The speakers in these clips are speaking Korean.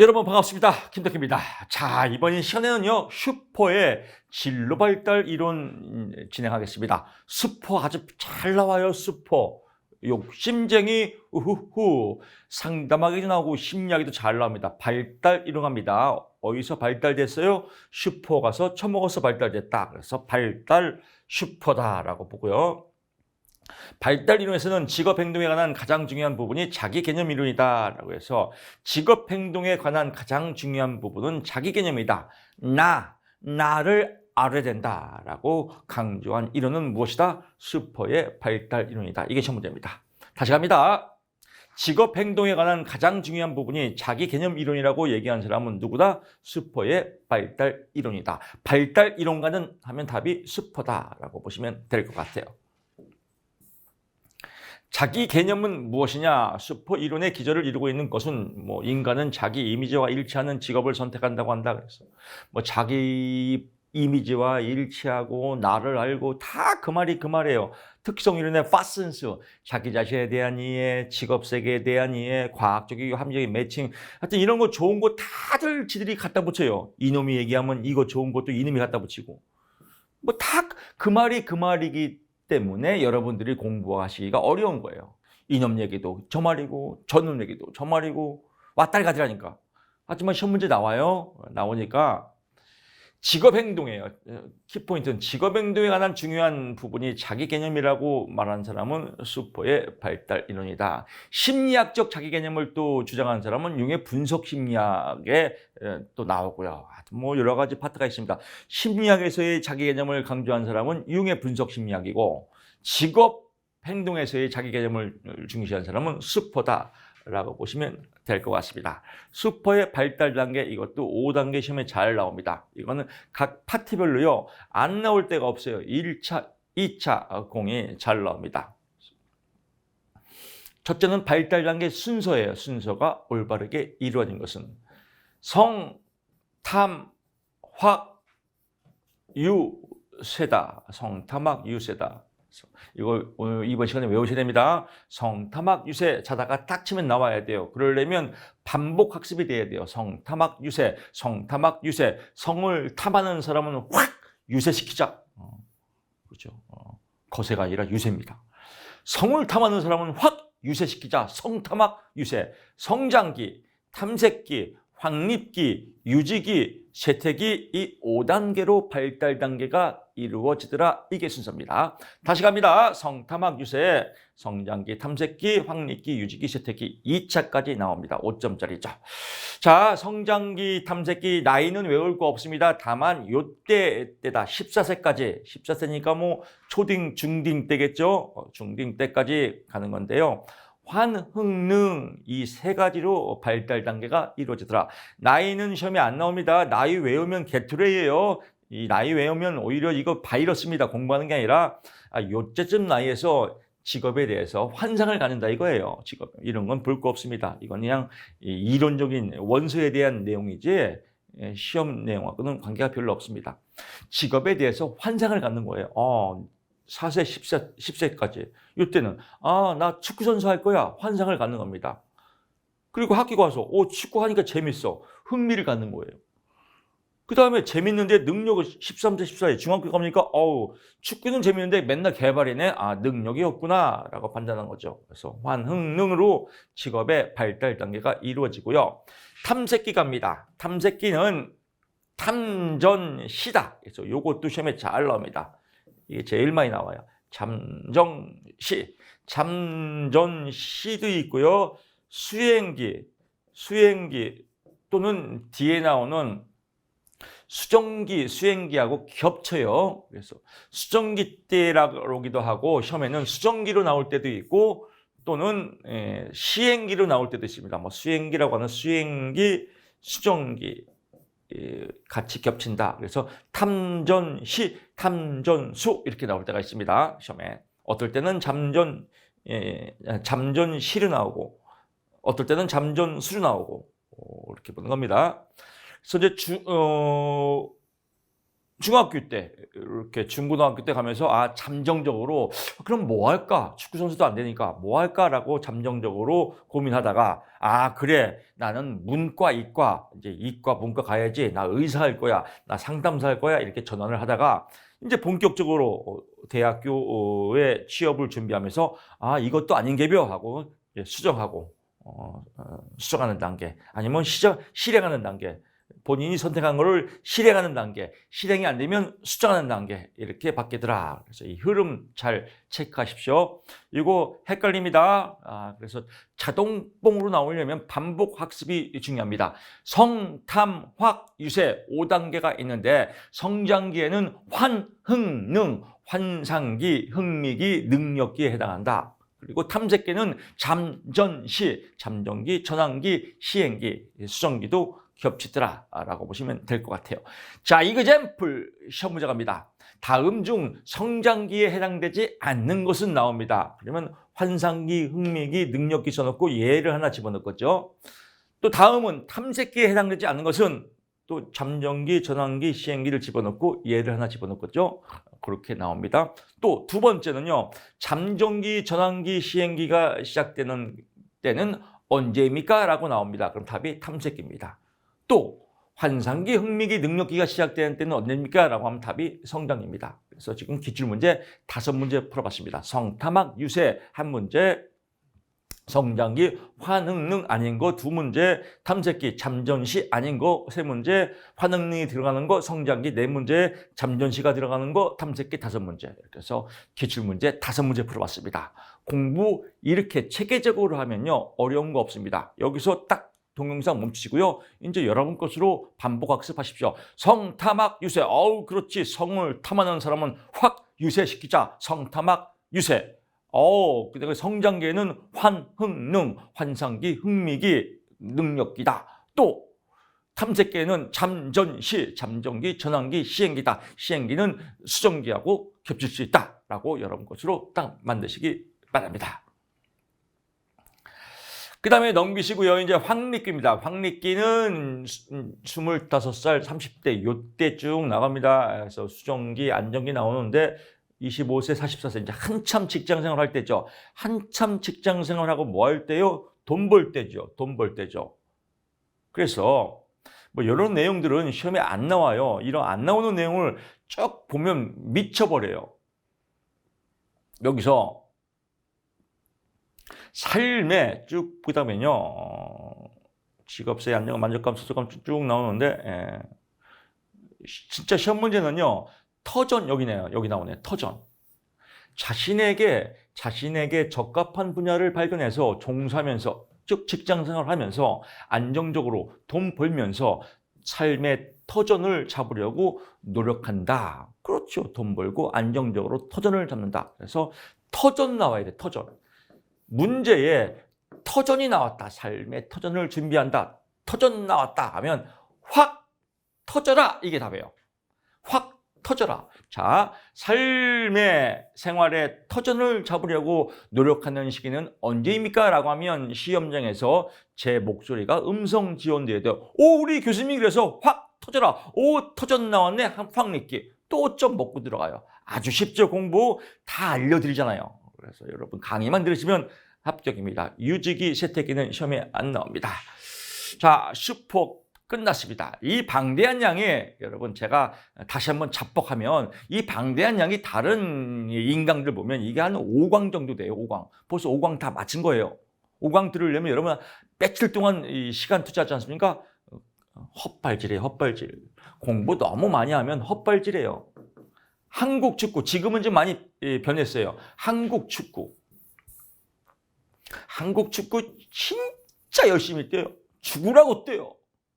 여러분 반갑습니다. 김덕기입니다. 자, 이번 시간에는요, 슈퍼의 진로 발달 이론 진행하겠습니다. 슈퍼 아주 잘 나와요, 슈퍼. 욕심쟁이, 우후후. 상담하기도 나오고 심리하기도 잘 나옵니다. 발달 이론합니다. 어디서 발달됐어요? 슈퍼 가서 처먹어서 발달됐다. 그래서 발달 슈퍼다라고 보고요. 발달 이론에서는 직업 행동에 관한 가장 중요한 부분이 자기 개념 이론이다라고 해서 직업 행동에 관한 가장 중요한 부분은 자기 개념이다. 나를 알아야 된다라고 강조한 이론은 무엇이다? 슈퍼의 발달 이론이다. 이게 첫 문제입니다. 다시 갑니다. 직업 행동에 관한 가장 중요한 부분이 자기 개념 이론이라고 얘기한 사람은 누구다? 슈퍼의 발달 이론이다. 발달 이론가는 하면 답이 슈퍼다라고 보시면 될 것 같아요. 자기 개념은 무엇이냐? 슈퍼 이론의 기저를 이루고 있는 것은 인간은 자기 이미지와 일치하는 직업을 선택한다고 한다. 그래서 자기 이미지와 일치하고 나를 알고 다 그 말이 그 말이에요. 특성 이론의 파슨스, 자기 자신에 대한 이해, 직업 세계에 대한 이해, 과학적이고 합리적인 매칭, 하여튼 이런 거 좋은 거 다들 지들이 갖다 붙여요. 이놈이 얘기하면 이거 좋은 것도 이놈이 갖다 붙이고 다 그 말이 그 말이기 때문에 여러분들이 공부하시기가 어려운 거예요. 이놈 얘기도 저 말이고 저놈 얘기도 저 말이고 왔다리 가더라니까. 하지만 시험 문제 나와요. 나오니까 직업 행동이에요. 키포인트는 직업 행동에 관한 중요한 부분이 자기 개념이라고 말하는 사람은 슈퍼의 발달 이론이다. 심리학적 자기 개념을 또 주장하는 사람은 융의 분석 심리학에 또 나오고요. 여러 가지 파트가 있습니다. 심리학에서의 자기 개념을 강조한 사람은 융의 분석 심리학이고 직업 행동에서의 자기 개념을 중시한 사람은 슈퍼다라고 보시면 될 것 같습니다. 슈퍼의 발달 단계, 이것도 5단계 시험에 잘 나옵니다. 이거는 각 파트별로요, 안 나올 데가 없어요. 1차, 2차 공이 잘 나옵니다. 첫째는 발달 단계 순서예요. 순서가 올바르게 이루어진 것은 성, 탐, 확, 유, 세다. 성탐학, 유세다. 이걸 오늘 이번 시간에 외우셔야 됩니다. 성탐학, 유세 자다가 딱 치면 나와야 돼요. 그러려면 반복 학습이 돼야 돼요. 성탐학, 유세, 성탐학, 유세. 성을 탐하는 사람은 확 유세시키자. 그렇죠. 거세가 아니라 유세입니다. 성을 탐하는 사람은 확 유세시키자. 성탐학, 유세. 성장기, 탐색기, 확립기, 유지기, 쇠퇴기, 이 5단계로 발달 단계가 이루어지더라. 이게 순서입니다. 다시 갑니다. 성탐학, 유세, 성장기, 탐색기, 확립기, 유지기, 쇠퇴기 2차까지 나옵니다. 5점짜리죠. 자, 성장기, 탐색기 나이는 외울 거 없습니다. 다만 요때다 14세까지 14세니까 초딩, 중딩 때겠죠. 중딩 때까지 가는 건데요. 환흥능 이 세 가지로 발달 단계가 이루어지더라. 나이는 시험에 안 나옵니다. 나이 외우면 개투레예요. 이 나이 외우면 오히려 이거 바이러스입니다. 공부하는 게 아니라 요때쯤 나이에서 직업에 대해서 환상을 갖는다 이거예요. 직업 이런 건 볼 거 없습니다. 이건 그냥 이론적인 원서에 대한 내용이지 시험 내용하고는 관계가 별로 없습니다. 직업에 대해서 환상을 갖는 거예요. 4세, 10세까지. 이때는 나 축구선수 할 거야. 환상을 갖는 겁니다. 그리고 학교 가서 축구하니까 재밌어. 흥미를 갖는 거예요. 그 다음에 재밌는데 능력을 13세, 14세 중학교 가니까 축구는 재밌는데 맨날 개발이네. 능력이 없구나 라고 판단한 거죠. 그래서 환흥능으로 직업의 발달 단계가 이루어지고요. 탐색기 갑니다. 탐색기는 탐전시다. 그래서 요것도 시험에 잘 나옵니다. 이게 제일 많이 나와요. 잠정시, 잠전시도 있고요. 수행기 또는 뒤에 나오는 수정기, 수행기하고 겹쳐요. 그래서 수정기 때라고도 하고 시험에는 수정기로 나올 때도 있고 또는 시행기로 나올 때도 있습니다. 수행기라고 하는 수행기, 수정기 같이 겹친다. 그래서 탐전시, 탐전수 이렇게 나올 때가 있습니다. 시험에. 어떨 때는 잠전시로 나오고 어떨 때는 잠전수로 나오고 이렇게 보는 겁니다. 그래서 이제 중학교 때 이렇게 중고등학교 때 가면서 잠정적으로 그럼 뭐 할까? 축구 선수도 안 되니까 뭐 할까라고 잠정적으로 고민하다가 그래 나는 문과 이과 이제 이과 문과 가야지 나 의사 할 거야 나 상담사 할 거야 이렇게 전환을 하다가 이제 본격적으로 대학교에 취업을 준비하면서 이것도 아닌 게벼 하고 수정하고 수정하는 단계 아니면 실행하는 단계 본인이 선택한 거를 실행하는 단계, 실행이 안 되면 수정하는 단계 이렇게 바뀌더라. 그래서 이 흐름 잘 체크하십시오. 이거 헷갈립니다. 그래서 자동봉으로 나오려면 반복 학습이 중요합니다. 성, 탐, 확, 유세 5단계가 있는데 성장기에는 환, 흥, 능, 환상기, 흥미기, 능력기에 해당한다. 그리고 탐색기는 잠전시, 잠정기, 전환기, 시행기, 수정기도 겹치더라라고 보시면 될 것 같아요. 자, 이그잼플 시험 문제 갑니다. 다음 중 성장기에 해당되지 않는 것은 나옵니다. 그러면 환상기, 흥미기, 능력기 써놓고 예를 하나 집어넣겠죠. 또 다음은 탐색기에 해당되지 않는 것은 또 잠정기, 전환기, 시행기를 집어넣고 예를 하나 집어넣겠죠. 그렇게 나옵니다. 또 두 번째는요. 잠정기, 전환기, 시행기가 시작되는 때는 언제입니까? 라고 나옵니다. 그럼 답이 탐색기입니다. 또 환상기, 흥미기, 능력기가 시작되는 때는 언제입니까? 라고 하면 답이 성장입니다. 그래서 지금 기출문제 5문제 풀어봤습니다. 성, 탐학, 유세 1문제, 성장기, 환흥능 아닌 거 2문제, 탐색기, 잠전시 아닌 거 3문제, 환흥능이 들어가는 거 성장기 4문제, 잠전시가 들어가는 거 탐색기 5문제. 그래서 기출문제 5문제 풀어봤습니다. 공부 이렇게 체계적으로 하면요 어려운 거 없습니다. 여기서 딱 동영상 멈추시고요. 이제 여러분 것으로 반복 학습하십시오. 성, 탐학, 유세. 그렇지. 성을 탐하는 사람은 확 유세시키자. 성, 탐학, 유세. 그다음에 성장기에는 환, 흥, 능, 환상기, 흥미기, 능력기다. 또 탐색기에는 잠전시, 잠정기, 전환기, 시행기다. 시행기는 수정기하고 겹칠 수 있다라고 여러분 것으로 딱 만드시기 바랍니다. 그 다음에 넘기시고요. 이제 황리끼입니다. 황리끼는 25살, 30대 요때 쭉 나갑니다. 그래서 수정기, 안정기 나오는데 25세, 44세 이제 한참 직장생활 할 때죠. 한참 직장생활하고 뭐 할 때요? 돈 벌 때죠. 돈 벌 때죠. 그래서 뭐 이런 내용들은 시험에 안 나와요. 이런 안 나오는 내용을 쭉 보면 미쳐버려요. 여기서 삶에 쭉 보다면요. 직업세, 안정감, 만족감, 소속감 쭉 나오는데 진짜 시험 문제는요. 터전 여기네요. 여기 나오네. 터전. 자신에게 적합한 분야를 발견해서 종사하면서 즉 직장생활을 하면서 안정적으로 돈 벌면서 삶의 터전을 잡으려고 노력한다. 그렇죠. 돈 벌고 안정적으로 터전을 잡는다. 그래서 터전 나와야 돼. 터전. 문제에 터전이 나왔다. 삶의 터전을 준비한다. 터전 나왔다 하면 확 터져라. 이게 답이에요. 확 터져라. 자, 삶의 생활의 터전을 잡으려고 노력하는 시기는 언제입니까? 라고 하면 시험장에서 제 목소리가 음성 지원돼야 돼요. 우리 교수님이 그래서 확 터져라. 터전 나왔네. 확립기. 또 좀 먹고 들어가요. 아주 쉽죠. 공부 다 알려드리잖아요. 그래서 여러분 강의만 들으시면 합격입니다. 유지기, 세태기는 시험에 안 나옵니다. 자, 슈퍼 끝났습니다. 이 방대한 양이 여러분 제가 다시 한번 자뻑하면 이 방대한 양이 다른 인강들 보면 이게 한 5강 정도 돼요. 5강. 벌써 5강 다 마친 거예요. 5강 들으려면 여러분 며칠 동안 시간 투자하지 않습니까? 헛발질이에요. 헛발질. 공부 너무 많이 하면 헛발질이에요. 한국 축구 지금은 좀 많이 변했어요. 한국 축구 진짜 열심히 뛰어요. 죽으라고 뛰어요.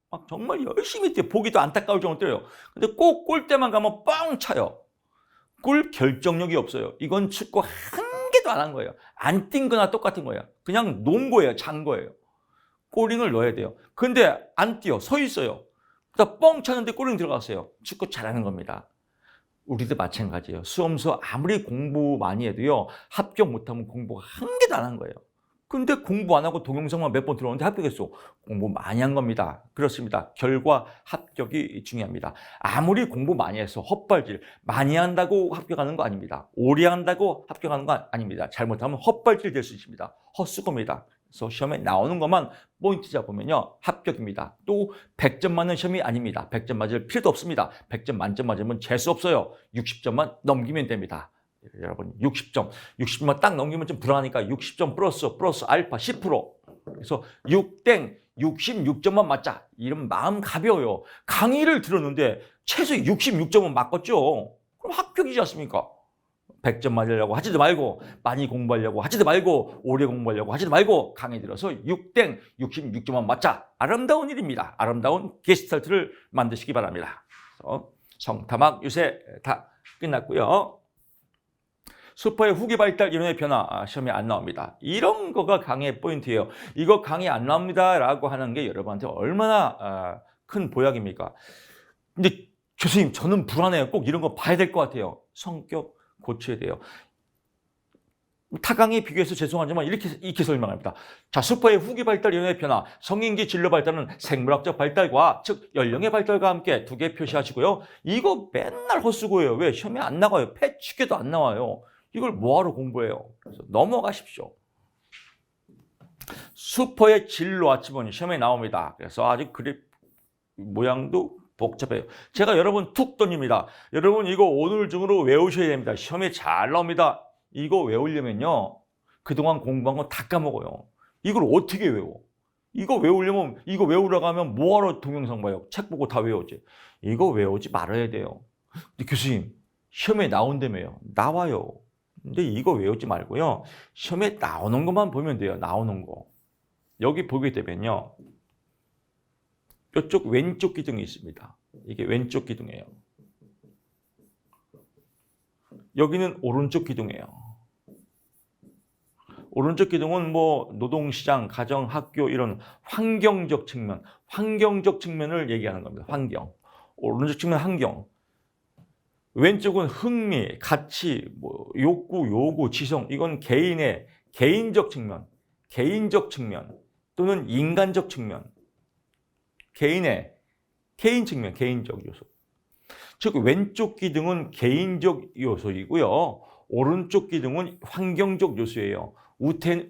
막 정말 열심히 뛰어요. 보기도 안타까울 정도로 뛰어요. 근데 꼭 골대만 가면 뻥 차요. 골 결정력이 없어요. 이건 축구 한 개도 안 한 거예요. 안 뛴 거나 똑같은 거예요. 그냥 논 거예요. 잔 거예요. 골링을 넣어야 돼요. 근데 안 뛰어. 서 있어요. 그러다 뻥 차는데 골링 들어갔어요. 축구 잘하는 겁니다. 우리도 마찬가지예요. 수험서 아무리 공부 많이 해도요. 합격 못하면 공부 한 개도 안 한 거예요. 근데 공부 안 하고 동영상만 몇 번 들어오는데 합격했어. 공부 많이 한 겁니다. 그렇습니다. 결과 합격이 중요합니다. 아무리 공부 많이 해서 헛발질 많이 한다고 합격하는 거 아닙니다. 오래 한다고 합격하는 거 아닙니다. 잘못하면 헛발질 될 수 있습니다. 헛수고입니다. 그래서 시험에 나오는 것만 포인트 잡으면요 합격입니다. 또 100점 맞는 시험이 아닙니다. 100점 맞을 필요도 없습니다. 100점 만점 맞으면 재수 없어요. 60점만 넘기면 됩니다. 여러분 60점만 딱 넘기면 좀 불안하니까 60점 플러스 알파 10%. 그래서 6땡 66점만 맞자. 이런 마음 가벼워요. 강의를 들었는데 최소 66점은 맞겠죠. 그럼 합격이지 않습니까? 100점 맞으려고 하지도 말고 많이 공부하려고 하지도 말고 오래 공부하려고 하지도 말고 강의 들어서 6땡 66점만 맞자. 아름다운 일입니다. 아름다운 게스탈트를 만드시기 바랍니다. 그래서 성탐학 유세 다 끝났고요. 슈퍼의 후기 발달 이론의 변화 시험에 안 나옵니다. 이런 거가 강의의 포인트예요. 이거 강의 안 나옵니다라고 하는 게 여러분한테 얼마나 큰 보약입니까? 근데 교수님 저는 불안해요. 꼭 이런 거 봐야 될 것 같아요. 성격 고쳐야 돼요. 타 강의 비교해서 죄송하지만 이렇게 설명합니다. 자, 슈퍼의 후기 발달 이론의 변화, 성인기 진로 발달은 생물학적 발달과 즉 연령의 발달과 함께 두 개 표시하시고요. 이거 맨날 헛수고예요. 왜? 시험에 안 나가요. 패치게도 안 나와요. 이걸 뭐하러 공부해요? 그래서 넘어가십시오. 슈퍼의 진로 아치본이 시험에 나옵니다. 그래서 아직 그립 모양도 복잡해요. 제가 여러분 툭 던집니다. 여러분 이거 오늘 중으로 외우셔야 됩니다. 시험에 잘 나옵니다. 이거 외우려면요. 그동안 공부한 거 다 까먹어요. 이걸 어떻게 외워? 이거 외우려면 이거 외우라고 하면 뭐하러 동영상 봐요? 책 보고 다 외우지. 이거 외우지 말아야 돼요. 근데 교수님 시험에 나온다며요. 나와요. 근데 이거 외우지 말고요. 시험에 나오는 것만 보면 돼요. 나오는 거. 여기 보게 되면요. 이쪽 왼쪽 기둥이 있습니다. 이게 왼쪽 기둥이에요. 여기는 오른쪽 기둥이에요. 오른쪽 기둥은 뭐 노동시장, 가정, 학교 이런 환경적 측면을 얘기하는 겁니다. 환경. 오른쪽 측면 환경. 왼쪽은 흥미, 가치, 뭐 욕구, 요구, 지성. 이건 개인의 개인적 측면 또는 인간적 측면. 개인 측면, 개인적 요소. 즉 왼쪽 기둥은 개인적 요소이고요. 오른쪽 기둥은 환경적 요소예요.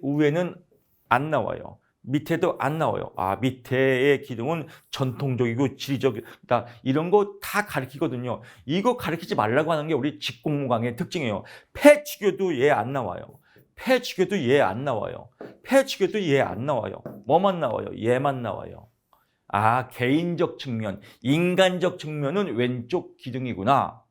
우에는 안 나와요. 밑에도 안 나와요. 밑에의 기둥은 전통적이고 지리적이다. 이런 거 다 가르치거든요. 이거 가르치지 말라고 하는 게 우리 직공무강의 특징이에요. 폐치교도 얘 안 나와요. 폐치교도 얘 안 나와요. 뭐만 나와요? 얘만 나와요. 개인적 측면, 인간적 측면은 왼쪽 기둥이구나.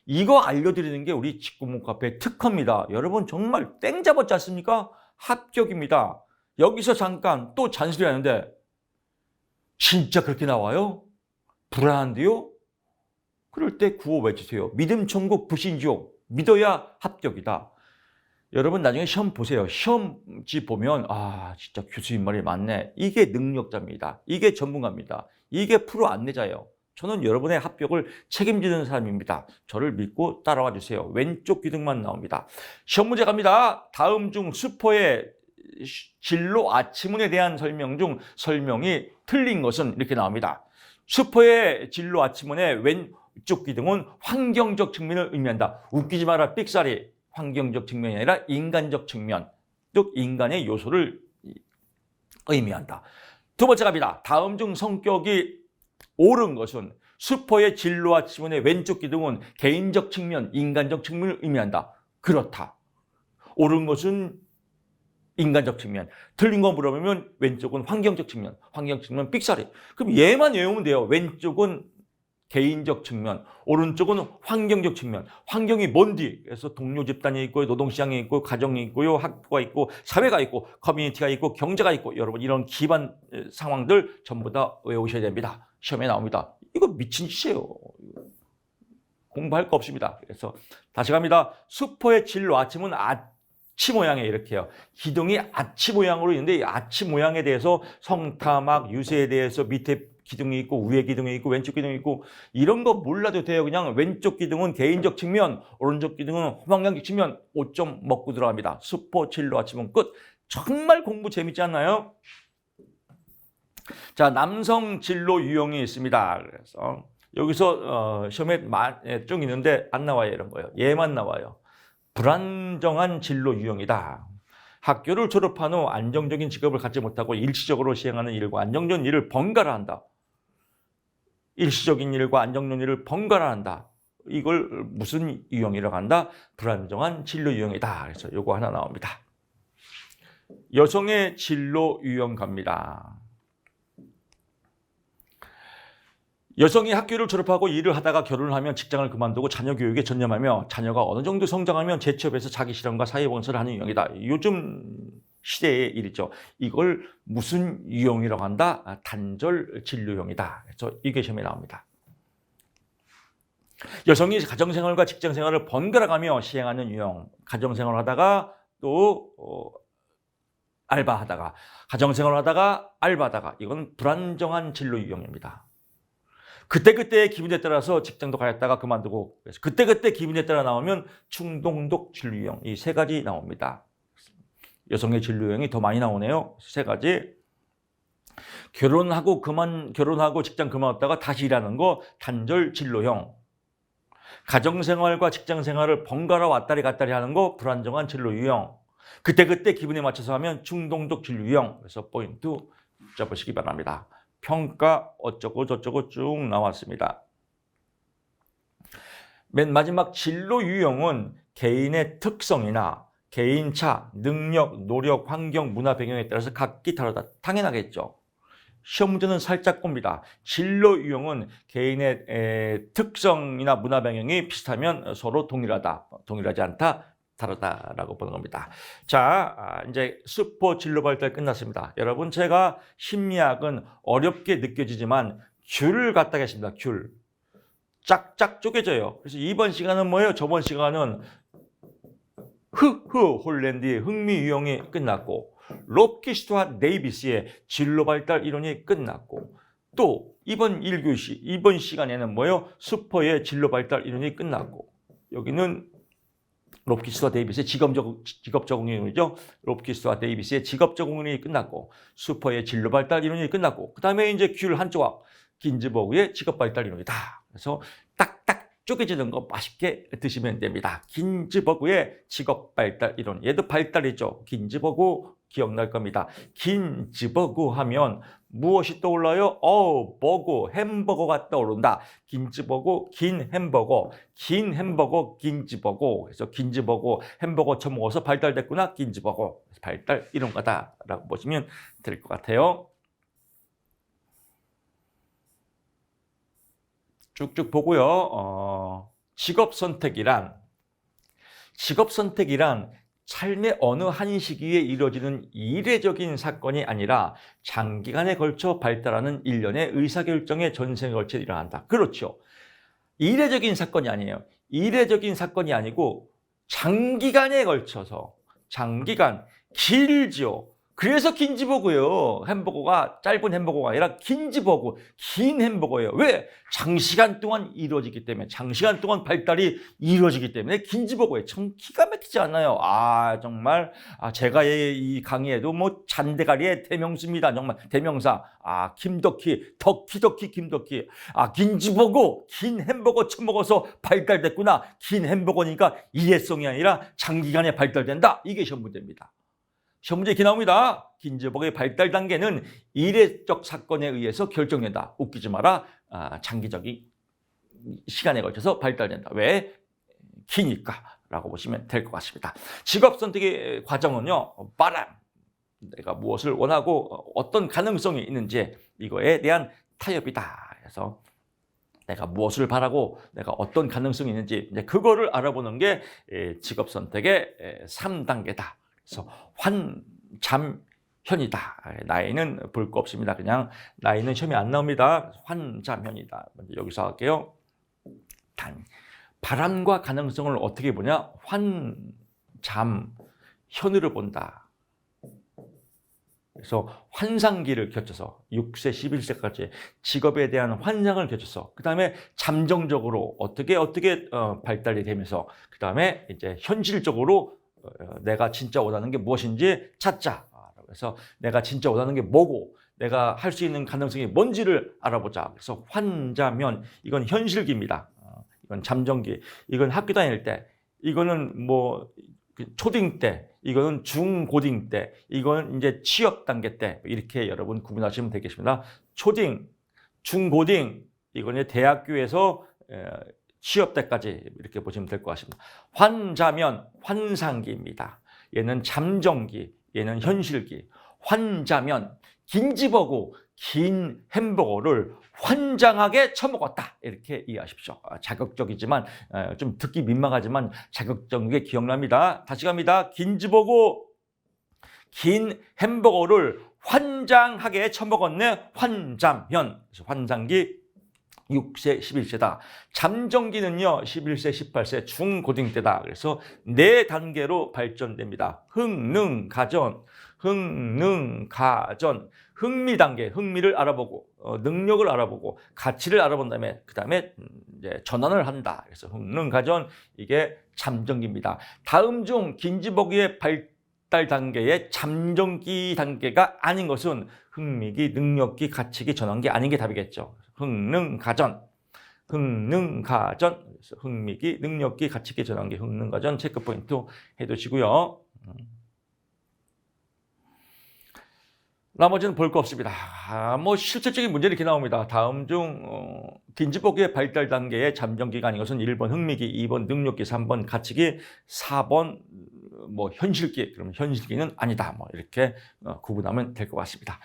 이거 알려드리는 게 우리 직공무카페 특허입니다. 여러분 정말 땡 잡았지 않습니까? 합격입니다. 여기서 잠깐 또 잔소리 하는데 진짜 그렇게 나와요? 불안한데요? 그럴 때 구호 외치세요. 믿음 천국 불신 지옥. 믿어야 합격이다. 여러분 나중에 시험 보세요. 시험지 보면 진짜 교수님 말이 맞네. 이게 능력자입니다. 이게 전문가입니다. 이게 프로 안내자예요. 저는 여러분의 합격을 책임지는 사람입니다. 저를 믿고 따라와 주세요. 왼쪽 기둥만 나옵니다. 시험 문제 갑니다. 다음 중 슈퍼의 진로 아치문에 대한 설명 중 설명이 틀린 것은 이렇게 나옵니다. 슈퍼의 진로 아치문의 왼쪽 기둥은 환경적 측면을 의미한다. 웃기지 마라 삑사리. 환경적 측면이 아니라 인간적 측면, 즉 인간의 요소를 의미한다. 두 번째 갑니다. 다음 중 성격이 옳은 것은 슈퍼의 진로 아치문의 왼쪽 기둥은 개인적 측면, 인간적 측면을 의미한다. 그렇다. 옳은 것은 인간적 측면. 틀린 거 물어보면 왼쪽은 환경적 측면, 삑사리. 그럼 얘만 외우면 돼요. 왼쪽은 개인적 측면, 오른쪽은 환경적 측면. 환경이 뭔지? 그래서 동료 집단이 있고 노동시장이 있고 가정이 있고요, 학교가 있고 사회가 있고 커뮤니티가 있고 경제가 있고 여러분 이런 기반 상황들 전부 다 외우셔야 됩니다. 시험에 나옵니다. 이거 미친 짓이에요. 공부할 거 없습니다. 그래서 다시 갑니다. 슈퍼의 진로 아침은 아치 모양에 이렇게 해요. 기둥이 아치 모양으로 있는데 이 아치 모양에 대해서 성타막 유세에 대해서 밑에 기둥이 있고 위에 기둥이 있고 왼쪽 기둥이 있고 이런 거 몰라도 돼요. 그냥 왼쪽 기둥은 개인적 측면, 오른쪽 기둥은 환경적 측면 5점 먹고 들어갑니다. 슈퍼 진로 아침은 끝. 정말 공부 재밌지 않나요? 자, 남성 진로 유형이 있습니다. 그래서 여기서 시험에 쭉 있는데 안 나와요. 이런 거요. 얘만 나와요. 불안정한 진로 유형이다. 학교를 졸업한 후 안정적인 직업을 갖지 못하고 일시적으로 시행하는 일과 안정적인 일을 번갈아 한다. 일시적인 일과 안정적인 일을 번갈아 한다. 이걸 무슨 유형이라고 한다? 불안정한 진로 유형이다. 그래서 요거 하나 나옵니다. 여성의 진로 유형 갑니다. 여성이 학교를 졸업하고 일을 하다가 결혼을 하면 직장을 그만두고 자녀 교육에 전념하며 자녀가 어느 정도 성장하면 재취업해서 자기 실현과 사회봉사를 하는 유형이다. 요즘 시대의 일이죠. 이걸 무슨 유형이라고 한다? 단절 진로형이다. 그래서 이게 시험에 나옵니다. 여성이 가정생활과 직장생활을 번갈아가며 시행하는 유형. 가정생활을 하다가 또 알바하다가 가정생활을 하다가 알바하다가 이건 불안정한 진로 유형입니다. 그때그때의 기분에 따라서 직장도 가였다가 그만두고 그때그때 기분에 따라 나오면 충동적 진로 유형 이 세 가지 나옵니다. 여성의 진로 유형이 더 많이 나오네요. 세 가지. 결혼하고 직장 그만뒀다가 다시 일하는 거 단절 진로형. 가정생활과 직장생활을 번갈아 왔다리 갔다리 하는 거 불안정한 진로 유형. 그때그때 기분에 맞춰서 하면 충동적 진로 유형. 그래서 포인트 잡으시기 바랍니다. 평가 어쩌고 저쩌고 쭉 나왔습니다. 맨 마지막 진로 유형은 개인의 특성이나 개인차, 능력, 노력, 환경, 문화 배경에 따라서 각기 다르다. 당연하겠죠. 시험 문제는 살짝 봅니다. 진로 유형은 개인의 특성이나 문화 배경이 비슷하면 서로 동일하다. 동일하지 않다. 다르다라고 보는 겁니다. 자, 이제 슈퍼 진로 발달 끝났습니다. 여러분, 제가 심리학은 어렵게 느껴지지만 귤을 갖다 겠습니다. 귤. 짝짝 쪼개져요. 그래서 이번 시간은 뭐예요? 저번 시간은 홀랜드의 흥미 유형이 끝났고 롭키스트와 데이비스의 진로 발달 이론이 끝났고 또 이번 1교시, 이번 시간에는 뭐예요? 슈퍼의 진로 발달 이론이 끝났고 여기는 롭키스와 데이비스의 직업 적응 이론이죠. 롭키스와 데이비스의 직업 적응 이론이 끝났고 슈퍼의 진로 발달 이론이 끝났고 그 다음에 이제 귤 한 조각 긴즈버그의 직업 발달 이론이다. 그래서 딱딱 쪼개지는 거 맛있게 드시면 됩니다. 긴즈버그의 직업 발달 이론. 얘도 발달이죠. 긴즈버그 기억날 겁니다. 긴즈버그 하면 무엇이 떠올라요? 버거, 햄버거가 떠오른다. 긴즈버거, 긴 햄버거, 긴즈버거. 그래서 긴즈버거, 햄버거 처먹어서 발달됐구나. 긴즈버거. 발달 이런 거다라고 보시면 될 것 같아요. 쭉쭉 보고요. 직업 선택이란 삶의 어느 한 시기에 이루어지는 이례적인 사건이 아니라 장기간에 걸쳐 발달하는 일련의 의사결정의 전생에 걸쳐 일어난다. 그렇죠. 이례적인 사건이 아니에요. 이례적인 사건이 아니고 장기간에 걸쳐서 길죠. 그래서 긴즈버거예요. 햄버거가 짧은 햄버거가 아니라 긴즈버거, 긴 햄버거예요. 왜? 장시간 동안 이루어지기 때문에, 장시간 동안 발달이 이루어지기 때문에 긴즈버거예요. 참 기가 막히지 않나요? 정말 제가 이 강의에도 뭐 잔대가리의 대명수입니다. 정말 대명사. 김덕희, 덕희 김덕희. 긴즈버거, 긴 햄버거 처먹어서 발달됐구나. 긴 햄버거니까 일회성이 아니라 장기간에 발달된다. 이게 시험 문제입니다. 시험 문제 이렇게 나옵니다. 긴즈버거의 발달 단계는 이례적 사건에 의해서 결정된다. 웃기지 마라. 장기적인 시간에 걸쳐서 발달된다. 왜? 기니까 라고 보시면 될 것 같습니다. 직업 선택의 과정은요. 내가 무엇을 원하고 어떤 가능성이 있는지 이거에 대한 타협이다. 그래서 내가 무엇을 바라고 내가 어떤 가능성이 있는지 이제 그거를 알아보는 게 직업 선택의 3단계다. 그래서 환잠현이다. 나이는 볼 거 없습니다. 그냥 나이는 시험에 안 나옵니다. 환잠현이다. 먼저 여기서 할게요. 바람과 가능성을 어떻게 보냐? 환잠현으로 본다. 그래서 환상기를 거쳐서 6세, 11세까지 직업에 대한 환상을 거쳐서 그 다음에 잠정적으로 어떻게 발달이 되면서 그 다음에 이제 현실적으로 내가 진짜 원하는 게 무엇인지 찾자. 그래서 내가 진짜 원하는 게 뭐고 내가 할 수 있는 가능성이 뭔지를 알아보자. 그래서 환자면 이건 현실기입니다. 이건 잠정기. 이건 학교 다닐 때. 이거는 뭐 초딩 때. 이거는 중고딩 때. 이건 이제 취업 단계 때. 이렇게 여러분 구분하시면 되겠습니다. 초딩, 중고딩. 이건 이제 대학교에서 취업 때까지 이렇게 보시면 될 것 같습니다. 환자면 환상기입니다. 얘는 잠정기, 얘는 현실기. 환자면 긴집어고 긴 햄버거를 환장하게 처먹었다. 이렇게 이해하십시오. 자극적이지만 좀 듣기 민망하지만 자극적인 게 기억납니다. 다시 갑니다. 긴집어고 긴 햄버거를 환장하게 처먹었네. 환자면. 환상기 6세, 11세다. 잠정기는요, 11세, 18세 중고등 때다. 그래서 4단계로 발전됩니다. 흥능가전, 흥능가전, 흥미 단계, 흥미를 알아보고, 능력을 알아보고, 가치를 알아본 다음에, 그 다음에 이제 전환을 한다. 그래서 흥능가전, 이게 잠정기입니다. 다음 중 긴지버기의 발달 단계의 잠정기 단계가 아닌 것은 흥미기, 능력기, 가치기, 전환기 아닌 게 답이겠죠. 흥능가전, 흥능가전, 그래서 흥미기, 능력기, 가치기, 전환기, 흥능가전 체크 포인트 해두시고요. 나머지는 볼 거 없습니다. 뭐 실질적인 문제는 이렇게 나옵니다. 다음 중 긴지버기의 발달 단계의 잠정기가 아닌 것은 1번 흥미기, 2번 능력기, 3번 가치기, 4번 뭐 현실기. 그러면 현실기는 아니다. 뭐 이렇게 구분하면 될 것 같습니다.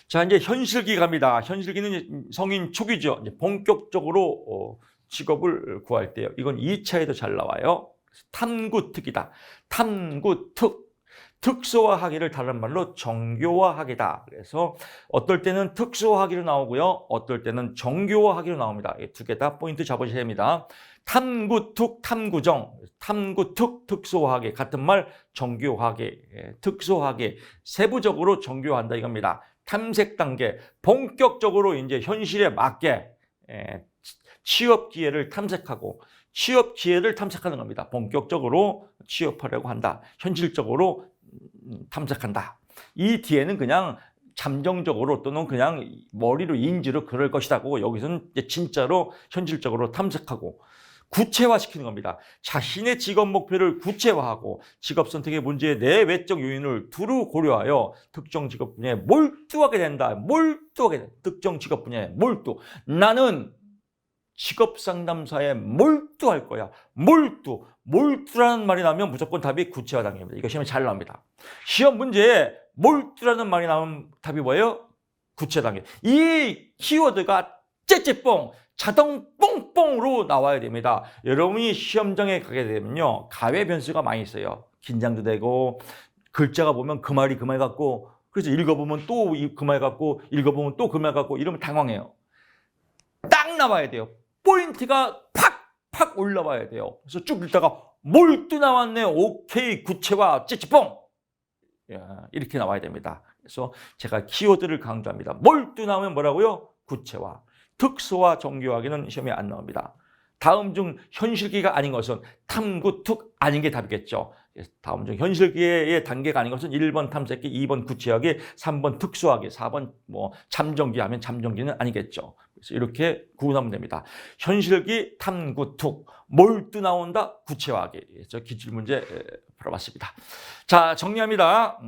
자, 이제 현실기 갑니다. 현실기는 성인 초기죠. 이제 본격적으로 직업을 구할 때요. 이건 2차에도 잘 나와요. 탐구특이다. 탐구특. 특수화하기를 다른 말로 정교화하기다. 그래서 어떨 때는 특수화하기로 나오고요. 어떨 때는 정교화하기로 나옵니다. 이 두 개 다 포인트 잡으셔야 됩니다. 탐구특, 탐구정, 탐구특, 특수화하기. 같은 말 정교화하기, 특수화하기. 세부적으로 정교화한다 이겁니다. 탐색 단계, 본격적으로 이제 현실에 맞게 취업 기회를 탐색하고 취업 기회를 탐색하는 겁니다. 본격적으로 취업하려고 한다. 현실적으로 탐색한다. 이 뒤에는 그냥 잠정적으로 또는 그냥 머리로 인지로 그럴 것이다고 여기서는 진짜로 현실적으로 탐색하고 구체화시키는 겁니다. 자신의 직업 목표를 구체화하고 직업 선택의 문제의 내외적 요인을 두루 고려하여 특정 직업 분야에 몰두하게 된다. 몰두하게 된다. 특정 직업 분야에 몰두. 나는 직업 상담사에 몰두할 거야. 몰두. 몰두라는 말이 나오면 무조건 답이 구체화 단계입니다. 이거 시험에 잘 나옵니다. 시험 문제에 몰두라는 말이 나오면 답이 뭐예요? 구체화 단계. 이 키워드가 째째뽕, 자동 뽕뽕으로 나와야 됩니다. 여러분이 시험장에 가게 되면요. 가외 변수가 많이 있어요. 긴장도 되고 글자가 보면 그 말이 그 말 같고 그래서 읽어보면 또 그 말 같고 읽어보면 또 그 말 같고 이러면 당황해요. 딱 나와야 돼요. 포인트가 팍팍 올라와야 돼요. 그래서 쭉 읽다가 몰두 나왔네. 오케이 구체화 찌찌뽕. 이렇게 나와야 됩니다. 그래서 제가 키워드를 강조합니다. 몰두 나오면 뭐라고요? 구체화. 특수화 정교화기는 시험에 안 나옵니다. 다음 중 현실기가 아닌 것은 탐구특 아닌 게 답이겠죠. 다음 중 현실기의 단계가 아닌 것은 1번 탐색기, 2번 구체화기, 3번 특수화기, 4번 뭐 잠정기 하면 잠정기는 아니겠죠. 그래서 이렇게 구분하면 됩니다. 현실기, 탐구특, 몰두 나온다, 구체화기. 그래서 기출문제 풀어봤습니다. 자, 정리합니다.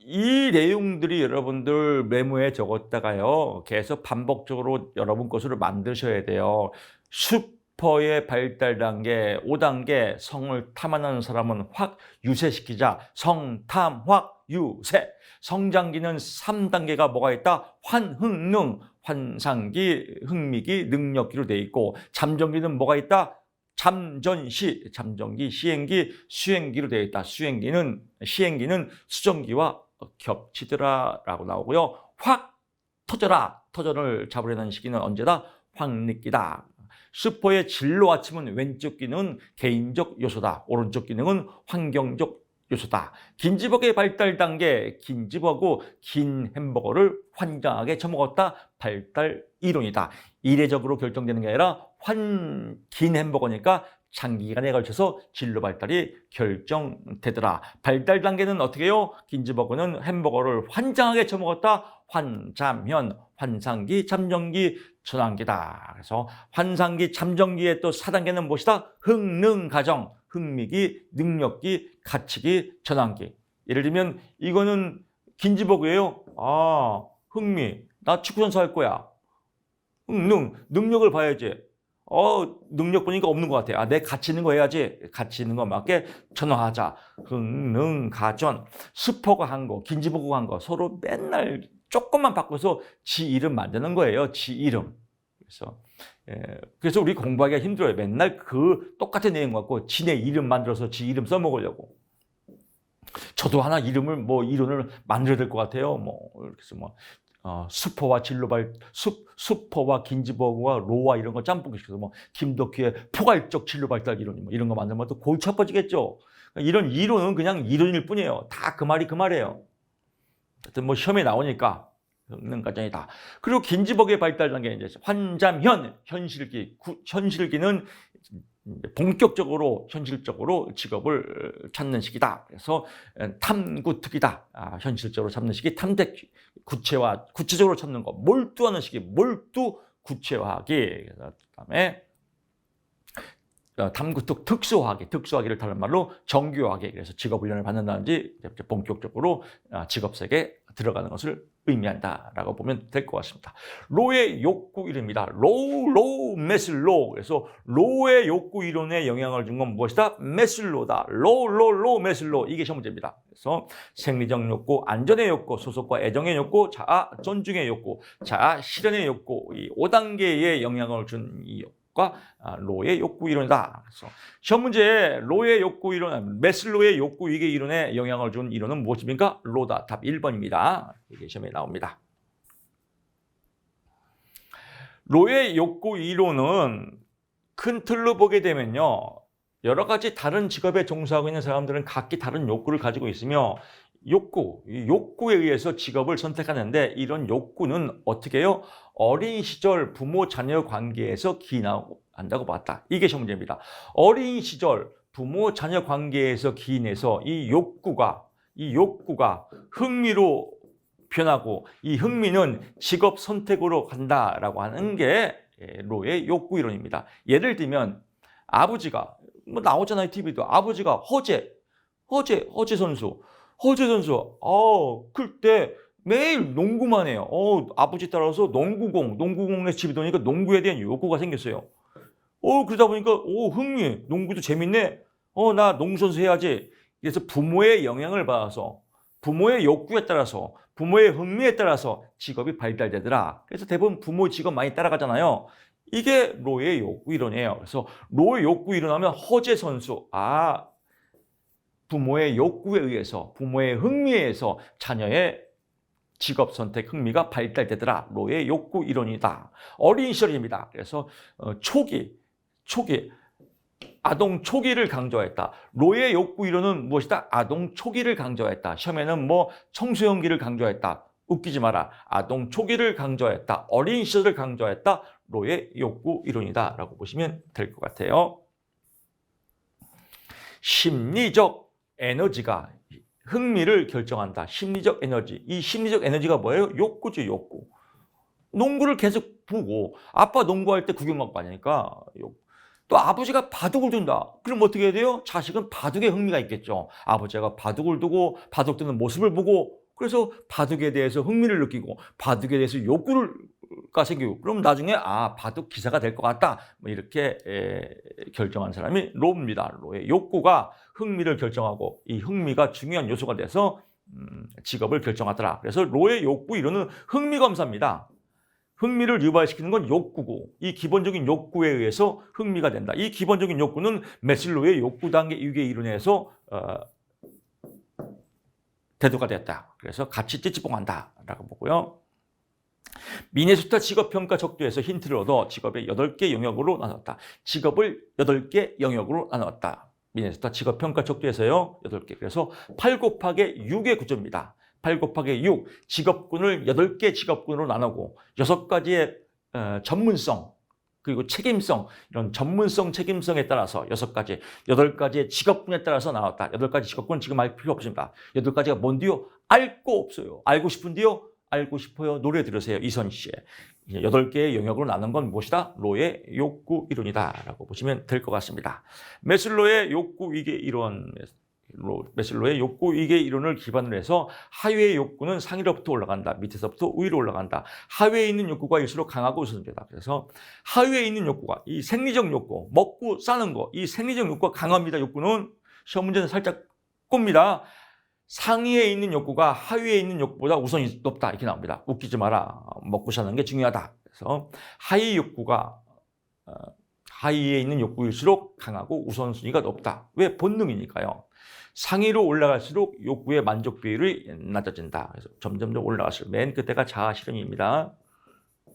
이 내용들이 여러분들 메모에 적었다가요. 계속 반복적으로 여러분 것으로 만드셔야 돼요. 슈퍼의 발달 단계 5단계 성을 탐하는 사람은 확 유세시키자. 성탐 확 유세. 성장기는 3단계가 뭐가 있다? 환흥능, 환상기, 흥미기, 능력기로 돼 있고 잠정기는 뭐가 있다? 잠전시, 잠정기, 시행기, 수행기로 되어 있다. 시행기는 수정기와 겹치더라라고 나오고요. 확 터져라. 터전을 잡으려는 시기는 언제다? 확립기다. 슈퍼의 진로 아침은 왼쪽 기능은 개인적 요소다. 오른쪽 기능은 환경적 요소다. 긴지버거의 발달 단계, 긴지버거, 긴 햄버거를 환장하게 처먹었다. 발달 이론이다. 이례적으로 결정되는 게 아니라 긴 햄버거니까 장기간에 걸쳐서 진로 발달이 결정되더라. 발달 단계는 어떻게 해요? 긴지버그는 햄버거를 환장하게 처먹었다. 환잠현, 환상기, 잠정기, 전환기다. 그래서 환상기, 잠정기의 또 4단계는 무엇이다? 흥능가정, 흥미기, 능력기, 가치기, 전환기. 예를 들면 이거는 긴지버그예요. 아, 흥미, 나 축구선수 할 거야. 능력을 봐야지. 능력 보니까 없는 것 같아. 내 가치 있는 거 해야지. 가치 있는 거 맞게 전화하자. 흥능가전. 슈퍼가 한 거, 긴지버그가 한 거 서로 맨날 조금만 바꿔서 지 이름 만드는 거예요. 지 이름. 그래서 우리 공부하기가 힘들어요. 맨날 그 똑같은 내용 갖고 지네 이름 만들어서 지 이름 써먹으려고. 저도 하나 이름을 이론을 만들어야 될 것 같아요. 그래서 슈퍼와 진로발, 슈퍼와 긴지버그와 로와 이런 거 짬뽕 시켜서 김덕희의 포괄적 진로발달 이론 이런 거 만들면 또 골치 아파지겠죠. 이런 이론은 그냥 이론일 뿐이에요. 다 그 말이 그 말이에요. 하여튼 시험에 나오니까 흥능가정이다. 그리고 긴지버그의 발달 단계는 이제 환잠현, 현실기. 현실기는 본격적으로 현실적으로 직업을 찾는 시기다. 그래서 탐구특이다. 현실적으로 찾는 시기, 탐색 구체적으로 찾는 거, 몰두하는 시기, 몰두 구체화하기. 그다음에 탐구특 특수화하기를 다른 말로 정교하기. 그래서 직업 훈련을 받는다든지 본격적으로 직업 세계에 들어가는 것을 의미한다라고 보면 될 것 같습니다. 로의 욕구 이론입니다. 로우 메슬로. 그래서 로의 욕구 이론에 영향을 준 건 무엇이다? 메슬로다. 로우 메슬로. 이게 시험 문제입니다. 그래서 생리적 욕구, 안전의 욕구, 소속과 애정의 욕구, 자아 존중의 욕구, 자아 실현의 욕구. 이 5단계의 영향을 준 이 과 로의 욕구 이론이다. 그래서 시험 문제에 로의 욕구 이론, 메슬로의 욕구 위계 이론에 영향을 준 이론은 무엇입니까? 로다. 답 1번입니다. 이게 시험에 나옵니다. 로의 욕구 이론은 큰 틀로 보게 되면요, 여러 가지 다른 직업에 종사하고 있는 사람들은 각기 다른 욕구를 가지고 있으며 욕구에 의해서 직업을 선택하는데 이런 욕구는 어떻게 해요? 어린 시절 부모 자녀 관계에서 기인한다고 봤다. 이게 시험 문제입니다. 어린 시절 부모 자녀 관계에서 기인해서 이 욕구가 흥미로 변하고 이 흥미는 직업 선택으로 간다라고 하는 게 로의 욕구 이론입니다. 예를 들면 아버지가 나오잖아요. TV도 아버지가 허재 선수 클 때 매일 농구만 해요. 아버지 따라서 농구공에 집에 오니까 농구에 대한 욕구가 생겼어요. 그러다 보니까 흥미, 농구도 재밌네. 나 농구선수 해야지. 그래서 부모의 영향을 받아서 부모의 욕구에 따라서 부모의 흥미에 따라서 직업이 발달되더라. 그래서 대부분 부모 직업 많이 따라가잖아요. 이게 로의 욕구 이론이에요. 그래서 로의 욕구 이론하면 허재 선수, 부모의 욕구에 의해서, 부모의 흥미에 의해서 자녀의 직업 선택 흥미가 발달되더라. 로의 욕구 이론이다. 어린 시절입니다. 그래서 초기, 아동 초기를 강조했다. 로의 욕구 이론은 무엇이다? 아동 초기를 강조했다. 시험에는 청소년기를 강조했다. 웃기지 마라. 아동 초기를 강조했다. 어린 시절을 강조했다. 로의 욕구 이론이다. 라고 보시면 될 것 같아요. 심리적 에너지가 흥미를 결정한다. 심리적 에너지. 이 심리적 에너지가 뭐예요? 욕구죠, 욕구. 농구를 계속 보고 아빠 농구할 때 구경 갖고 가니까 또 아버지가 바둑을 둔다. 그럼 어떻게 해야 돼요? 자식은 바둑에 흥미가 있겠죠. 아버지가 바둑을 두고 바둑 두는 모습을 보고 그래서 바둑에 대해서 흥미를 느끼고 바둑에 대해서 욕구가 생기고 그럼 나중에 바둑 기사가 될 것 같다. 이렇게 결정한 사람이 로입니다. 로의 욕구가 흥미를 결정하고 이 흥미가 중요한 요소가 돼서 직업을 결정하더라. 그래서 로의 욕구 이론은 흥미 검사입니다. 흥미를 유발시키는 건 욕구고 이 기본적인 욕구에 의해서 흥미가 된다. 이 기본적인 욕구는 메슬로의 욕구 단계 유계 이론에서 대두가 됐다. 그래서 같이 찌찌뽕한다라고 보고요. 미네소타 직업평가 척도에서 힌트를 얻어 직업의 8개 영역으로 나눴다. 직업을 8개 영역으로 나눴다. 미네소타 직업평가 척도에서요. 8개. 그래서 8 곱하기 6의 구조입니다. 8 곱하기 6, 직업군을 8개 직업군으로 나누고 6가지의 전문성, 그리고 책임성, 이런 전문성, 책임성에 따라서 6가지, 8가지의 직업군에 따라서 나왔다. 8가지 직업군 지금 알 필요 없습니다. 8가지가 뭔데요? 알 거 없어요. 알고 싶은데요? 알고 싶어요. 노래 들으세요. 이선 씨의. 8개의 영역으로 나눈 건 무엇이다? 로의 욕구 이론이다 라고 보시면 될 것 같습니다. 메슬로의 욕구 위계 이론, 메슬로의 욕구 위계 이론을 기반으로 해서 하위의 욕구는 상위로부터 올라간다. 밑에서부터 위로 올라간다. 하위에 있는 욕구가 일수록 강하고 우선되다. 그래서 하위에 있는 욕구가 이 생리적 욕구, 먹고 사는 거, 이 생리적 욕구가 강합니다. 욕구는 시험 문제는 살짝 꼽니다. 상위에 있는 욕구가 하위에 있는 욕구보다 우선이 높다. 이렇게 나옵니다. 웃기지 마라. 먹고 사는 게 중요하다. 그래서 하위 욕구가 하위에 있는 욕구일수록 강하고 우선순위가 높다. 왜? 본능이니까요. 상위로 올라갈수록 욕구의 만족 비율이 낮아진다. 그래서 점점 더 올라갈수록 맨 끝에가 자아 실현입니다.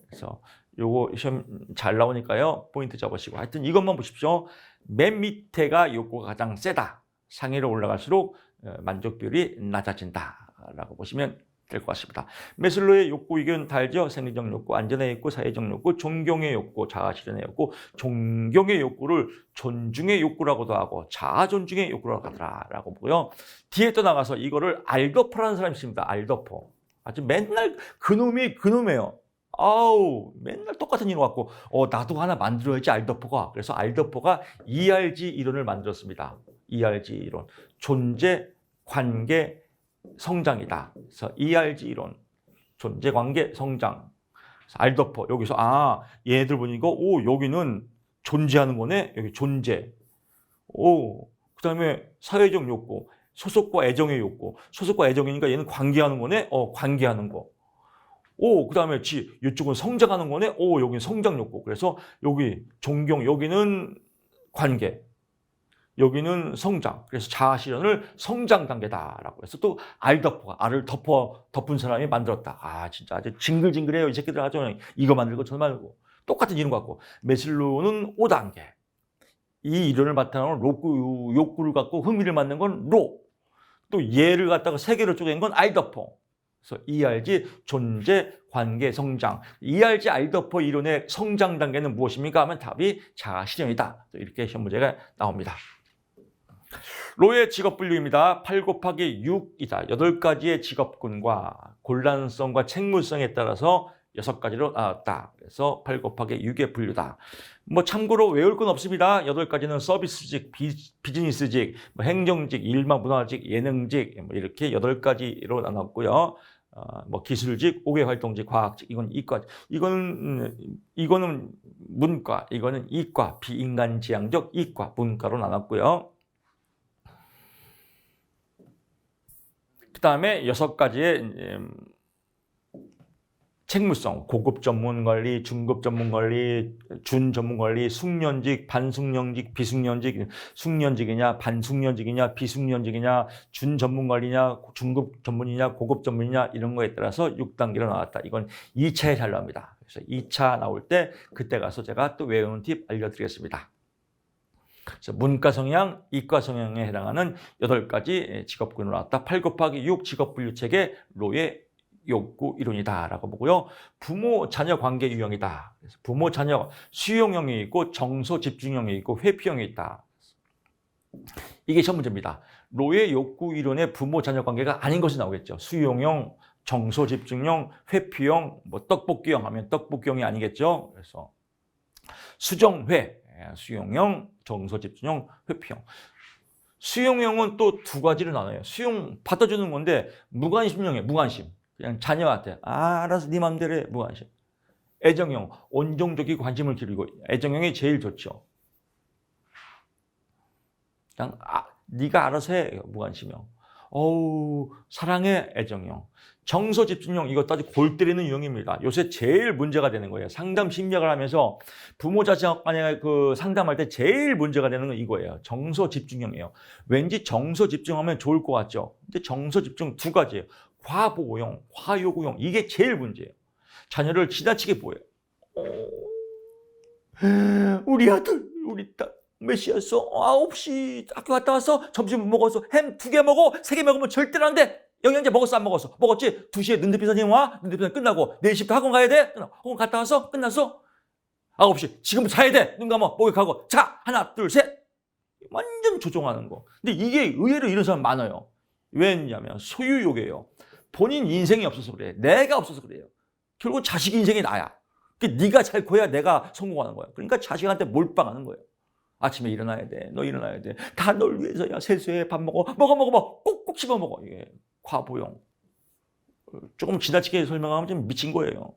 그래서 요거 시험 잘 나오니까요. 포인트 잡으시고 하여튼 이것만 보십시오. 맨 밑에가 욕구가 가장 세다. 상위로 올라갈수록 만족 비율이 낮아진다라고 보시면 될 것 같습니다. 메슬로의 욕구 이견 다 알죠? 생리적 욕구, 안전의 욕구, 사회적 욕구, 존경의 욕구, 자아 실현의 욕구, 존경의 욕구를 존중의 욕구라고도 하고 자아 존중의 욕구라고 하더라라고 보고요. 뒤에 또 나가서 이거를 알더퍼라는 사람이 있습니다. 알더퍼. 아주 맨날 그놈이에요. 아우 맨날 똑같은 이론 갖고 나도 하나 만들어야지 알더퍼가. 그래서 알더퍼가 ERG 이론을 만들었습니다. ERG 이론. 존재, 관계, 성장이다. 그래서 ERG 이론. 존재, 관계, 성장. 알더퍼. 여기서 얘네들 보니까 여기는 존재하는 거네. 여기 존재. 그다음에 사회적 욕구. 소속과 애정의 욕구. 소속과 애정이니까 얘는 관계하는 거네. 관계하는 거. 그다음에 이쪽은 성장하는 거네. 여기는 성장 욕구. 그래서 여기 존경, 여기는 관계. 여기는 성장. 그래서 자아 실현을 성장 단계다라고 해서 또 알더퍼가 알을 덮은 사람이 만들었다. 진짜 아주 징글징글해요. 이 새끼들 아주 이거 만들고 저거 만들고 똑같은 이름 갖고. 메슬로우는 5단계. 이 이론을 바탕으로 욕구를 갖고 흥미를 만든 건 로. 또 얘를 갖다가 3개로 쪼갠 건 알더퍼. 그래서 ERG 존재, 관계, 성장. ERG 알더퍼 이론의 성장 단계는 무엇입니까? 하면 답이 자아 실현이다. 이렇게 시험 문제가 나옵니다. 로의 직업 분류입니다. 8 곱하기 6이다. 8가지의 직업군과 곤란성과 책무성에 따라서 6가지로 나왔다. 그래서 8 곱하기 6의 분류다. 참고로 외울 건 없습니다. 8가지는 서비스직, 비즈니스직, 행정직, 일마 문화직, 예능직 이렇게 8가지로 나눴고요. 기술직, 5개 활동직, 과학직, 이건 이과, 이거는 문과, 이거는 이과, 비인간지향적 이과, 문과로 나눴고요. 그 다음에 6가지의 책무성, 고급 전문 관리, 중급 전문 관리, 준 전문 관리, 숙련직, 반숙련직, 비숙련직, 숙련직이냐, 반숙련직이냐, 비숙련직이냐, 준 전문 관리냐, 중급 전문이냐, 고급 전문이냐 이런 거에 따라서 6단계로 나왔다. 이건 2차에 잘 나옵니다. 그래서 2차 나올 때 그때 가서 제가 또 외우는 팁 알려드리겠습니다. 그래서 문과 성향, 이과 성향에 해당하는 8가지 직업군으로 나왔다. 8 곱하기 6 직업 분류책의 로의 욕구 이론이다라고 보고요. 부모 자녀 관계 유형이다. 그래서 부모 자녀 수용형이 있고 정서 집중형이 있고 회피형이 있다. 이게 시험 문제입니다. 로의 욕구 이론의 부모 자녀 관계가 아닌 것이 나오겠죠. 수용형, 정서 집중형, 회피형, 떡볶이형 하면 떡볶이형이 아니겠죠. 그래서 수정회, 수용형, 정서 집중형, 회피형. 수용형은 또 2가지로 나눠요. 수용 받아주는 건데 무관심형이에요. 무관심. 그냥 자녀한테 알아서 네 맘대로 해. 무관심. 애정형, 온정적인 관심을 기울이고 애정형이 제일 좋죠. 그냥 네가 알아서 해. 무관심형. 사랑해. 애정형. 정서 집중형, 이것도 아주 골 때리는 유형입니다. 요새 제일 문제가 되는 거예요. 상담 심리학을 하면서 부모 자식 간에 상담할 때 제일 문제가 되는 건 이거예요. 정서 집중형이에요. 왠지 정서 집중하면 좋을 것 같죠. 근데 정서 집중 2가지예요. 과보호형, 과요구형, 이게 제일 문제예요. 자녀를 지나치게 보여요. 우리 아들, 우리 딸 몇 시였어? 9시 학교 갔다 와서 점심 먹어서 햄 2개 먹어? 3개 먹으면 절대로 안 돼. 영양제 먹었어? 안 먹었어? 먹었지? 2시에 능대피 선생님 와? 능대피 선생님 끝나고 4시부터 학원 가야 돼? 학원 갔다 와서? 끝났어? 9시 지금 자야 돼. 눈 감아 목욕하고 자 하나 둘 셋. 완전 조종하는 거. 근데 이게 의외로 이런 사람 많아요. 왜냐면 소유욕이에요. 본인 인생이 없어서 그래. 내가 없어서 그래요. 결국 자식 인생이 나야. 네가 잘 커야 내가 성공하는 거야. 그러니까 자식한테 몰빵하는 거예요. 아침에 일어나야 돼. 너 일어나야 돼. 다 널 위해서야. 세수해. 밥 먹어. 먹어. 꼭꼭 씹어 먹어. 이게 과보용. 조금 지나치게 설명하면 좀 미친 거예요.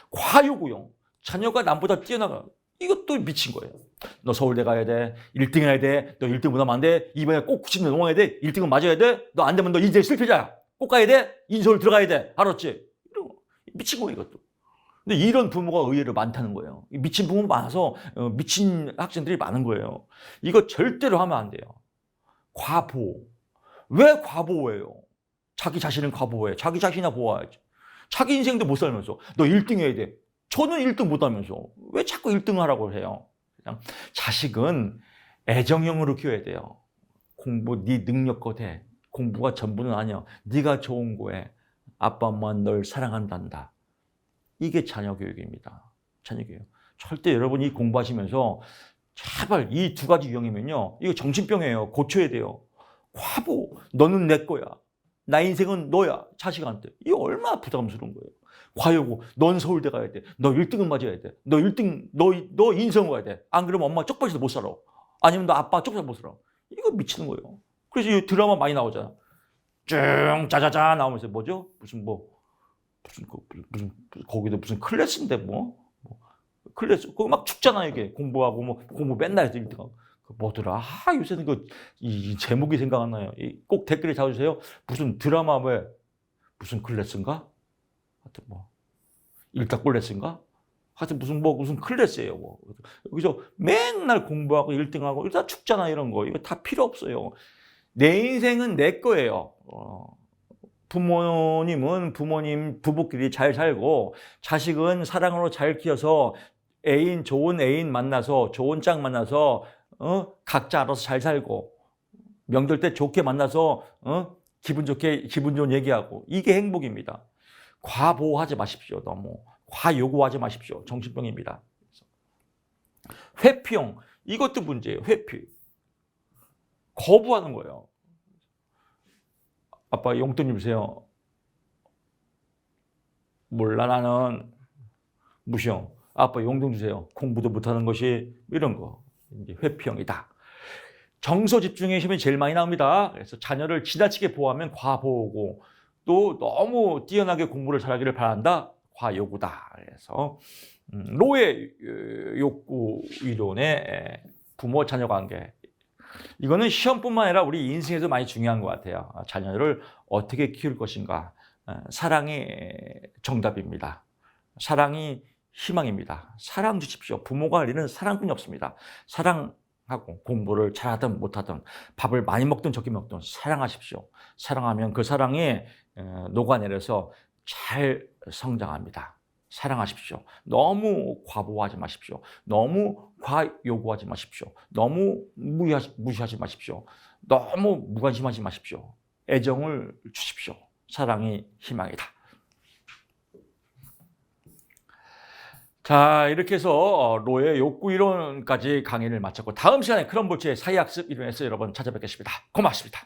과요구용. 자녀가 남보다 뛰어나가. 이것도 미친 거예요. 너 서울대 가야 돼. 1등 해야 돼. 너 1등 못하면 안 돼. 이번에 꼭 90점 넘어야 돼. 1등은 맞아야 돼. 너 안 되면 너 인생 실패자야. 꼭 가야 돼. 인서울 들어가야 돼. 알았지? 미친 거예요, 이것도. 근데 이런 부모가 의외로 많다는 거예요. 미친 부모 많아서 미친 학생들이 많은 거예요. 이거 절대로 하면 안 돼요. 과보호. 왜 과보호예요? 자기 자신은 과보호해. 자기 자신이나 보호해야지. 자기 인생도 못 살면서 너 1등 해야 돼. 저는 1등 못 하면서 왜 자꾸 1등 하라고 해요? 그냥 자식은 애정형으로 키워야 돼요. 공부 네 능력껏 해. 공부가 전부는 아니야. 네가 좋은 거에 아빠 엄마는 널 사랑한단다. 이게 자녀 교육입니다. 자녀 교육. 절대 여러분이 공부하시면서 제발 이 두 가지 유형이면요. 이거 정신병이에요. 고쳐야 돼요. 과보. 너는 내 거야. 나 인생은 너야. 자식한테. 이게 얼마나 부담스러운 거예요. 과요고. 넌 서울대 가야 돼. 너 1등은 맞아야 돼. 너 1등, 너 인성 가야 돼. 안 그러면 엄마 쪽팔려서 못 살아. 아니면 너 아빠 쪽팔려서 못 살아. 이거 미치는 거예요. 그래서 이 드라마 많이 나오잖아. 쭉 짜자자 나오면서 뭐죠? 무슨 거기도 무슨 클래스인데 클래스 그거 막 죽잖아. 이게 공부하고 공부 맨날 해서 1등하고 뭐더라. 요새는 이 제목이 생각 안 나요. 꼭 댓글에 잡아주세요. 무슨 드라마 왜 무슨 클래스인가? 하여튼 일타클래스인가? 하여튼 무슨 클래스예요. 여기서 맨날 공부하고 1등하고 일단 죽잖아. 이런 거 이거 다 필요 없어요. 내 인생은 내 거예요. 부모님은 부부끼리 잘 살고 자식은 사랑으로 잘 키워서 좋은 애인 만나서 좋은 짝 만나서 각자 알아서 잘 살고 명절 때 좋게 만나서 기분 좋은 얘기하고 이게 행복입니다. 과보호하지 마십시오. 너무 과요구하지 마십시오. 정신병입니다. 회피형 이것도 문제예요. 회피 거부하는 거예요. 아빠 용돈 좀 주세요. 몰라 나는 무시형. 아빠 용돈 주세요. 공부도 못하는 것이 이런 거 이제 회피형이다. 정서 집중의 힘이 제일 많이 나옵니다. 그래서 자녀를 지나치게 보호하면 과보호고 또 너무 뛰어나게 공부를 잘하기를 바란다. 과요구다. 그래서 로의 욕구 이론의 부모 자녀 관계. 이거는 시험뿐만 아니라 우리 인생에도 많이 중요한 것 같아요. 자녀를 어떻게 키울 것인가. 사랑이 정답입니다. 사랑이 희망입니다. 사랑 주십시오. 부모가 이르는 사랑꾼이 없습니다. 사랑하고 공부를 잘하든 못하든 밥을 많이 먹든 적게 먹든 사랑하십시오. 사랑하면 그 사랑이 녹아내려서 잘 성장합니다. 사랑하십시오. 너무 과보호하지 마십시오. 너무 과요구하지 마십시오. 너무 무시하지 마십시오. 너무 무관심하지 마십시오. 애정을 주십시오. 사랑이 희망이다. 자, 이렇게 해서 로의 욕구 이론까지 강의를 마쳤고 다음 시간에 크럼볼츠의 사회학습 이론에서 여러분 찾아뵙겠습니다. 고맙습니다.